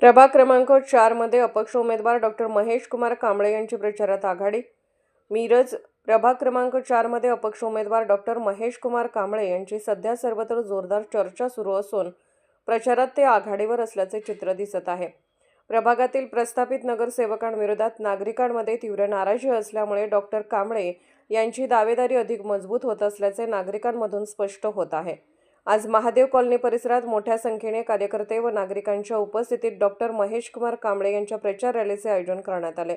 प्रभाग क्रमांक 4 मध्ये अपक्ष उमेदवार डॉक्टर महेश कुमार कांबळे यांची प्रचारात आघाडी। मिरज प्रभाग क्रमांक 4 मध्ये अपक्ष उमेदवार डॉक्टर महेश कुमार कांबळे यांची सध्या सर्वत्र जोरदार चर्चा सुरू असून प्रचारात ते आघाडीवर असल्याचे चित्र दिसत आहे। प्रभागातील प्रस्थापित नगरसेवकांविरोधात नागरिकांमध्ये तीव्र नाराजी असल्यामुळे डॉक्टर कांबळे यांची दावेदारी अधिक मजबूत होत असल्याचे नागरिकांमधून स्पष्ट होत आहे। आज महादेव कॉलनी परिसरात मोठ्या संख्येने कार्यकर्ते व नागरिकांच्या उपस्थितीत डॉक्टर महेश कुमार कांबळे यांच्या प्रचार रॅलीचे आयोजन करण्यात आले।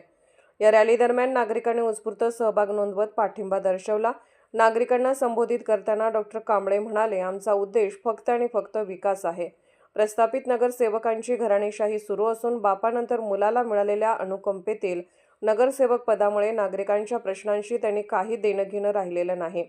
या रॅली दरम्यान नागरिकांनी उत्स्फूर्त सहभाग नोंदवत पाठिंबा दर्शवला। नागरिकांना संबोधित करताना डॉक्टर कांबळे म्हणाले, आमचा उद्देश फक्त आणि फक्त विकास आहे। प्रस्थापित नगरसेवकांची घराणेशाही सुरू असून बापानंतर मुलाला मिळालेल्या अनुकंपेतील नगरसेवक पदामुळे नागरिकांच्या प्रश्नांशी त्यांनी काही देणं घेणं राहिलेलं नाही।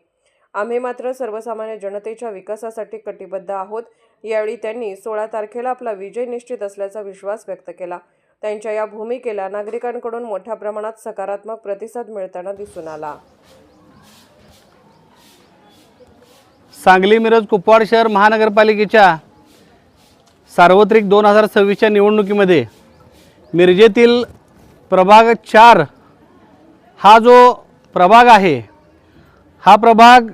आम्ही मात्र सर्वसामान्य जनतेच्या विकासासाठी कटिबद्ध आहोत। यावेळी त्यांनी 16 तारखेला आपला विजय निश्चित असल्याचा विश्वास व्यक्त केला। त्यांच्या या भूमिकेला नागरिकांकडून मोठ्या प्रमाणात सकारात्मक प्रतिसाद मिळताना दिसून आला। सांगली मिरज कुपवाड शहर महानगरपालिकेच्या सार्वत्रिक 2026च्या निवडणुकीमध्ये मिरजेतील प्रभाग 4 हा जो प्रभाग आहे, हा प्रभाग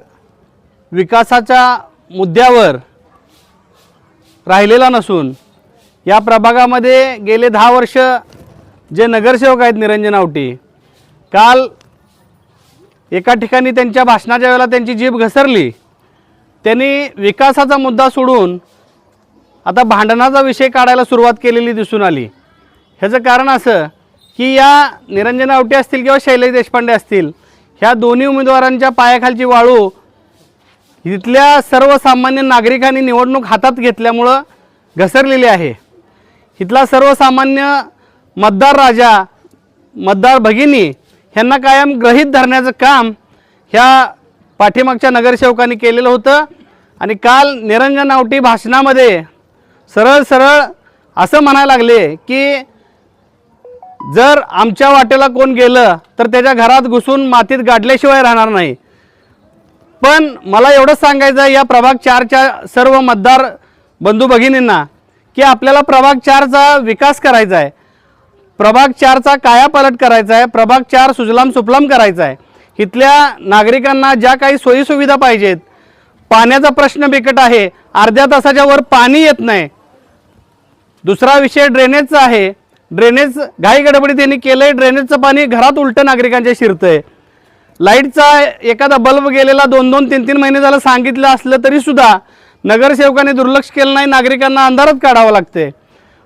विकासाच्या मुद्द्यावर राहिलेला नसून या प्रभागामध्ये गेले 10 वर्ष जे नगरसेवक आहेत निरंजन आवटी, काल एका ठिकाणी त्यांच्या भाषणाच्या वेळेला त्यांची जीभ घसरली। त्यांनी विकासाचा मुद्दा सोडून आता भांडणाचा विषय काढायला सुरुवात केलेली दिसून आली। ह्याचं कारण असं की या निरंजन आवटी असतील किंवा शैलेश देशपांडे असतील, ह्या दोन्ही उमेदवारांच्या पायाखालची वाळू इथल्या सर्वसामान्य नागरिकांनी निवडणूक हातात घेतल्यामुळं घसरलेली आहे। इथला सर्वसामान्य मतदार राजा, मतदार भगिनी ह्यांना कायम गृहीत धरण्याचं काम ह्या पाठीमागच्या नगरसेवकांनी केलेलं होतं। आणि काल निरंजन आवटी भाषणामध्ये सरळ सरळ असं म्हणायला लागले की जर आमच्या वाटेला कोण गेलं तर त्याच्या घरात घुसून मातीत गाडल्याशिवाय राहणार नाही। पण मला एवढंच सांगायचं आहे या प्रभाग 4च्या सर्व मतदार बंधू भगिनींना की आपल्याला प्रभाग 4चा विकास करायचा आहे, प्रभाग 4चा कायापालट करायचा आहे, प्रभाग 4 सुजलाम सुफलाम करायचा आहे। इथल्या नागरिकांना ज्या काही सोयीसुविधा पाहिजेत, पाण्याचा प्रश्न बिकट आहे, अर्ध्या तासाच्या वर पाणी येत नाही। दुसरा विषय ड्रेनेजचा आहे। ड्रेनेज घाई गडबडीत त्यांनी केलंय, ड्रेनेजचं पाणी घरात उलटं नागरिकांच्या शिरतंय। लाईटचा एखादा बल्ब गेलेला 2-2, 3-3 महिने झालं सांगितलं असलं तरी सुद्धा नगरसेवकांनी दुर्लक्ष केलं नाही, नागरिकांना अंधारात काढावं लागते।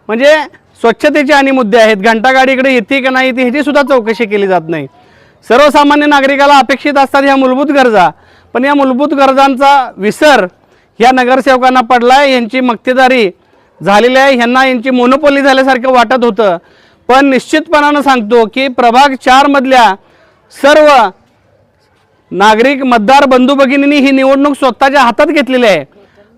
म्हणजे स्वच्छतेचे आणि मुद्दे आहेत, घंटागाडीकडे येते का नाही येते ह्याची सुद्धा चौकशी केली जात नाही। सर्वसामान्य नागरिकाला अपेक्षित असतात ह्या मूलभूत गरजा, पण या मूलभूत गरजांचा विसर ह्या नगरसेवकांना पडलाय। यांची मक्तेदारी झालेली आहे, ह्यांना यांची मोनोपोली झाल्यासारखं वाटत होतं। पण निश्चितपणानं सांगतो की प्रभाग 4 मधल्या सर्व नागरिक मतदार बंधू भगिनींनी ही निवडणूक स्वतःच्या हातात घेतलेली आहे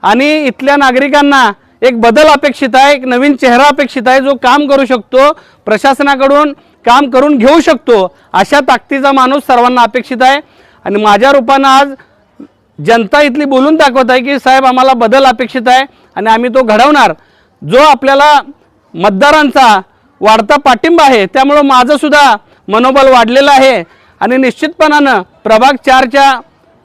आणि इथल्या नागरिकांना एक बदल अपेक्षित आहे, एक नवीन चेहरा अपेक्षित आहे, जो काम करू शकतो, प्रशासनाकडून काम करून घेऊ शकतो, अशा ताकदीचा माणूस सर्वांना अपेक्षित आहे। आणि माझ्या रूपानं आज जनता इथली बोलून दाखवत आहे की साहेब आम्हाला बदल अपेक्षित आहे आणि आम्ही तो घडवणार। जो आपल्याला मतदारांचा वाढता पाठिंबा आहे, त्यामुळं माझं सुद्धा मनोबल वाढलेलं आहे। आणि निश्चितपणानं प्रभाग 4च्या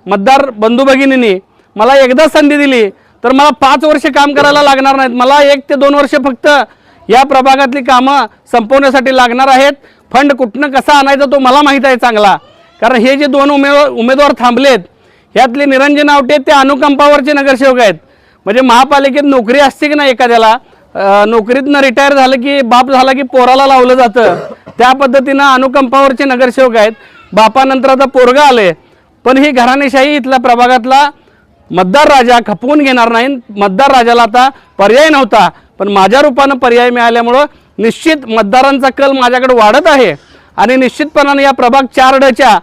मतदार बंधू भगिनींनी मला एकदा संधी दिली तर मला 5 वर्ष काम करायला लागणार नाहीत, मला 1 ते 2 वर्ष फक्त या प्रभागातली कामं संपवण्यासाठी लागणार आहेत। फंड कुठनं कसा आणायचा तो मला माहीत आहे चांगला, कारण हे जे 2 उमेदवार थांबलेत ह्यातले निरंजन आवटे ते अनुकंपावरचे नगरसेवक आहेत। म्हणजे महापालिकेत नोकरी असते की नाही, एखाद्याला नोकरीतनं रिटायर झालं की बाप झाला की पोराला लावलं जातं, त्या पद्धतीनं अनुकंपावरचे नगरसेवक आहेत। बापानंतर आता पोरगा आले, पण ही घराणेशाही इथल्या प्रभागातला मतदार राजा खपवून घेणार नाही। मतदार राजाला आता पर्याय नव्हता, पण माझ्या रूपानं पर्याय मिळाल्यामुळं निश्चित मतदारांचा कल माझ्याकडे वाढत आहे। आणि निश्चितपणाने या प्रभाग 4च्या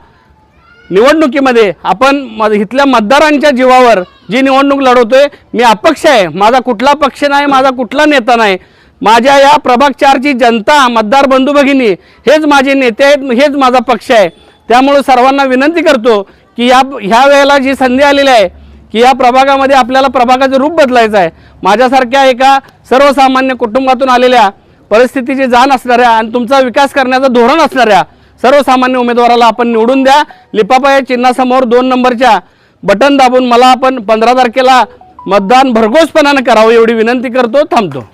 निवडणुकीमध्ये आपण इथल्या मतदारांच्या जीवावर जी निवडणूक लढवतोय, मी अपक्ष आहे, माझा कुठला पक्ष नाही, माझा कुठला नेता नाही, माझ्या या प्रभाग 4ची जनता मतदार बंधू भगिनी हेच माझे नेते आहेत, हेच माझा पक्ष आहे। त्यामुळे सर्वांना विनंती करतो की ह्या वेळेला जी संधी आलेली आहे की या प्रभागामध्ये आपल्याला प्रभागाचं रूप बदलायचं आहे। माझ्यासारख्या एका सर्वसामान्य कुटुंबातून आलेल्या परिस्थितीची जाण असणाऱ्या आणि तुमचा विकास करण्याचं धोरण असणाऱ्या सर्वसामान्य उमेदवाराला आपण निवडून द्या. लिफाफा या चिन्हासमोर 2 नंबरच्या बटन दाबून मला आपण 15 तारखेला मतदान भरघोसपणाने करावं एवढी विनंती करतो. थांबतो.